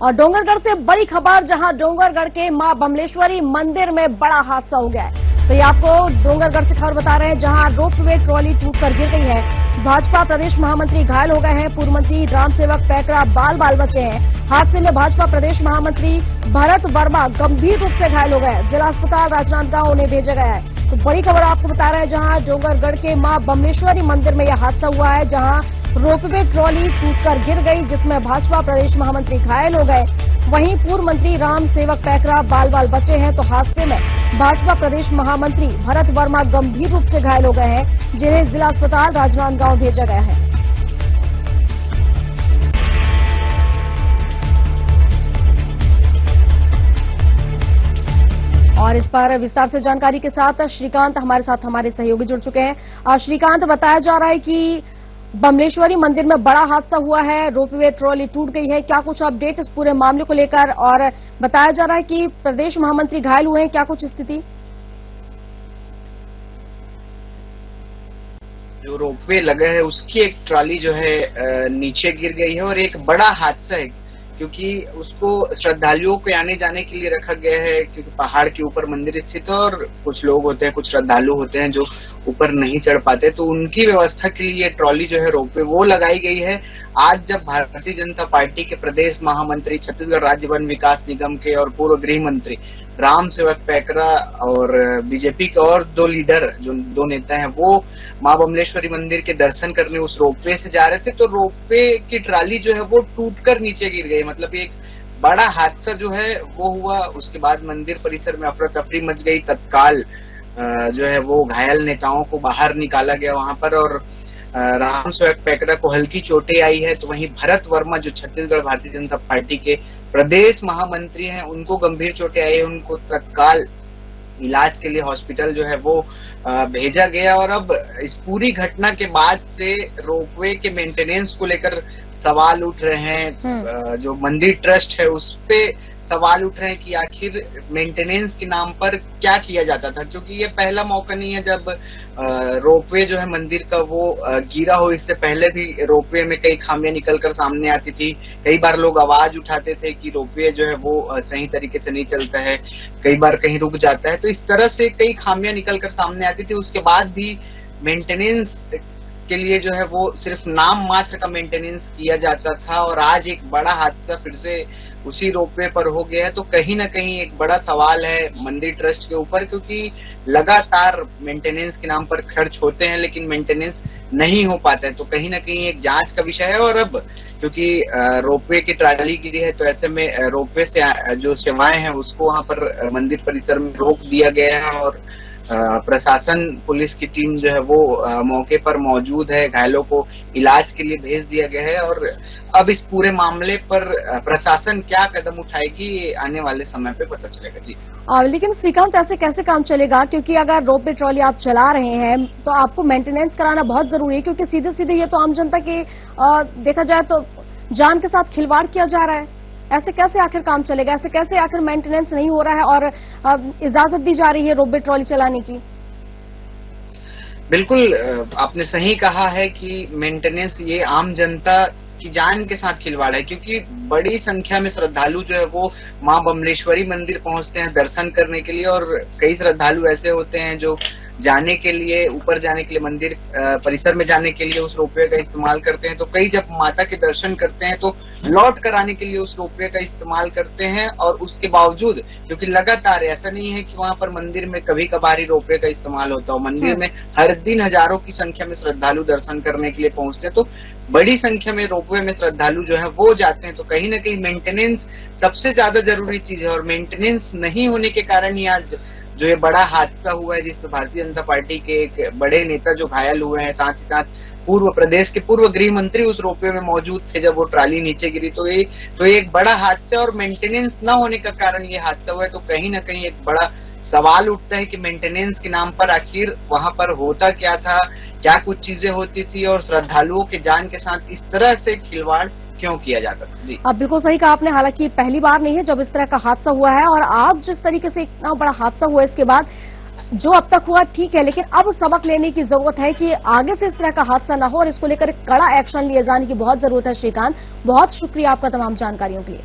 और डोंगरगढ़ से बड़ी खबर, जहां डोंगरगढ़ के मां बमलेश्वरी मंदिर में बड़ा हादसा हो गया है। तो ये आपको डोंगरगढ़ से खबर बता रहे हैं, जहां रोपवे ट्रॉली टूटकर गिर गई है। भाजपा प्रदेश महामंत्री घायल हो गए हैं। पूर्व मंत्री रामसेवक पैकरा बाल बचे हैं। हादसे में भाजपा प्रदेश महामंत्री भरत वर्मा गंभीर रूप से घायल हो गए हैं। जिला अस्पताल राजनांदगांव उन्हें भेजा गया है। तो बड़ी खबर आपको बता रहे हैं, जहां डोंगरगढ़ के मां बमलेश्वरी मंदिर में यह हादसा हुआ है, जहां रोपवे ट्रॉली टूटकर गिर गई, जिसमें भाजपा प्रदेश महामंत्री घायल हो गए। वहीं पूर्व मंत्री रामसेवक पैकरा बाल बचे हैं। तो हादसे में भाजपा प्रदेश महामंत्री भरत वर्मा गंभीर रूप से घायल हो गए हैं, जिन्हें जिला अस्पताल राजनांदगांव भेजा गया है। और इस पर विस्तार से जानकारी के साथ श्रीकांत हमारे सहयोगी जुड़ चुके हैं। श्रीकांत, बताया जा रहा है कि बमलेश्वरी मंदिर में बड़ा हादसा हुआ है, रोपवे ट्रॉली टूट गई है। क्या कुछ अपडेट इस पूरे मामले को लेकर? और बताया जा रहा है कि प्रदेश महामंत्री घायल हुए हैं, क्या कुछ स्थिति? जो रोपवे लगा है उसकी एक ट्रॉली जो है नीचे गिर गई है और एक बड़ा हादसा है, क्योंकि उसको श्रद्धालुओं के आने जाने के लिए रखा गया है, क्योंकि पहाड़ के ऊपर मंदिर स्थित है और कुछ लोग होते हैं, कुछ श्रद्धालु होते हैं जो ऊपर नहीं चढ़ पाते, तो उनकी व्यवस्था के लिए ट्रॉली जो है रोपवे वो लगाई गई है। आज जब भारतीय जनता पार्टी के प्रदेश महामंत्री, छत्तीसगढ़ राज्य वन विकास निगम के और पूर्व गृह मंत्री रामसेवक पैकरा और बीजेपी के और दो लीडर, जो दो नेता हैं, वो मां बमलेश्वरी मंदिर के दर्शन करने उस रोपवे से जा रहे थे, तो रोपवे की ट्राली जो है वो टूटकर नीचे गिर गई। मतलब एक बड़ा हादसा जो है वो हुआ। उसके बाद मंदिर परिसर में अफरा तफरी मच गई। तत्काल जो है वो घायल नेताओं को बाहर निकाला गया वहां पर, और रामसेवक पैकरा को हल्की चोटें आई है। तो वहीं भरत वर्मा, जो छत्तीसगढ़ भारतीय जनता पार्टी के प्रदेश महामंत्री हैं, उनको गंभीर चोटें आई है। उनको तत्काल इलाज के लिए हॉस्पिटल जो है वो भेजा गया। और अब इस पूरी घटना के बाद से रोपवे के मेंटेनेंस को लेकर सवाल उठ रहे हैं। जो मंदिर ट्रस्ट है उस पे सवाल उठ रहे हैं कि आखिर मेंटेनेंस के नाम पर क्या किया जाता था, क्योंकि ये पहला मौका नहीं है जब रोपवे जो है मंदिर का वो गिरा हो। इससे पहले भी रोपवे में कई खामियां निकलकर सामने आती थी। कई बार लोग आवाज उठाते थे कि रोपवे जो है वो सही तरीके से नहीं चलता है, कई बार कहीं रुक जाता है। तो इस तरह से कई खामियां निकलकर सामने आती थी। उसके बाद भी मेंटेनेंस के लिए जो है वो सिर्फ नाम मात्र का मेंटेनेंस किया जाता था, और आज एक बड़ा हादसा फिर से उसी रोपवे पर हो गया है। तो कहीं ना कहीं एक बड़ा सवाल है मंदिर ट्रस्ट के ऊपर, क्योंकि लगातार मेंटेनेंस के नाम पर खर्च होते हैं लेकिन मेंटेनेंस नहीं हो पाता है। तो कहीं ना कहीं एक जांच का विषय है। और अब क्योंकि रोपवे की ट्राली गिरी है, तो ऐसे में रोपवे से जो सेवाएं हैं उसको वहां पर मंदिर परिसर में रोक दिया गया है, और प्रशासन, पुलिस की टीम जो है वो मौके पर मौजूद है। घायलों को इलाज के लिए भेज दिया गया है। और अब इस पूरे मामले पर प्रशासन क्या कदम उठाएगी, आने वाले समय पे पता चलेगा। जी लेकिन श्रीकांत, ऐसे कैसे काम चलेगा? क्योंकि अगर रोपवे ट्रॉली आप चला रहे हैं तो आपको मेंटेनेंस कराना बहुत जरूरी है, क्योंकि सीधे सीधे ये तो आम जनता की देखा जाए तो जान के साथ खिलवाड़ किया जा रहा है। ऐसे कैसे आखिर काम चलेगा? ऐसे कैसे आखिर मेंटेनेंस नहीं हो रहा है और इजाजत दी जा रही है रोपवे ट्रॉली चलाने की? बिल्कुल, आपने सही कहा है कि मेंटेनेंस ये आम जनता की जान के साथ खिलवाड़ है, क्योंकि बड़ी संख्या में श्रद्धालु जो है वो मां बमलेश्वरी मंदिर पहुंचते हैं दर्शन करने के लिए। और कई श्रद्धालु ऐसे होते हैं जो जाने के लिए, ऊपर जाने के लिए, मंदिर परिसर में जाने के लिए उस रोपवे का इस्तेमाल करते हैं। तो कई जब माता के दर्शन करते हैं तो लौट कर आने के लिए उस रोपवे का इस्तेमाल करते हैं। और उसके बावजूद, क्योंकि लगातार ऐसा नहीं है कि वहां पर मंदिर में कभी कभार ही रोपवे का इस्तेमाल होता हो, मंदिर में हर दिन हजारों की संख्या में श्रद्धालु दर्शन करने के लिए पहुंचते हैं। तो बड़ी संख्या में रोपवे में श्रद्धालु जो है वो जाते हैं। तो कहीं ना कहीं मेंटेनेंस सबसे ज्यादा जरूरी चीज है, और मेंटेनेंस नहीं होने के कारण ही आज जो ये बड़ा हादसा हुआ है, जिसमें भारतीय जनता पार्टी के एक बड़े नेता जो घायल हुए हैं, साथ ही साथ प्रदेश के पूर्व गृह मंत्री उस रोपवे में मौजूद थे जब वो ट्राली नीचे गिरी। तो ये एक बड़ा हादसा, और मेंटेनेंस न होने का कारण ये हादसा हुआ है। तो कहीं ना कहीं एक बड़ा सवाल उठता है कि मेंटेनेंस के नाम पर आखिर वहां पर होता क्या था, क्या कुछ चीजें होती थी, और श्रद्धालुओं के जान के साथ इस तरह से खिलवाड़ क्यों किया जाता था। जी अब बिल्कुल सही कहा आपने। हालांकि पहली बार नहीं है जब इस तरह का हादसा हुआ है, और आज जिस तरीके से इतना बड़ा हादसा हुआ, इसके बाद जो अब तक हुआ ठीक है, लेकिन अब सबक लेने की जरूरत है कि आगे से इस तरह का हादसा न हो, और इसको लेकर कड़ा एक्शन लिए जाने की बहुत जरूरत है। श्रीकांत, बहुत शुक्रिया आपका तमाम जानकारियों के लिए।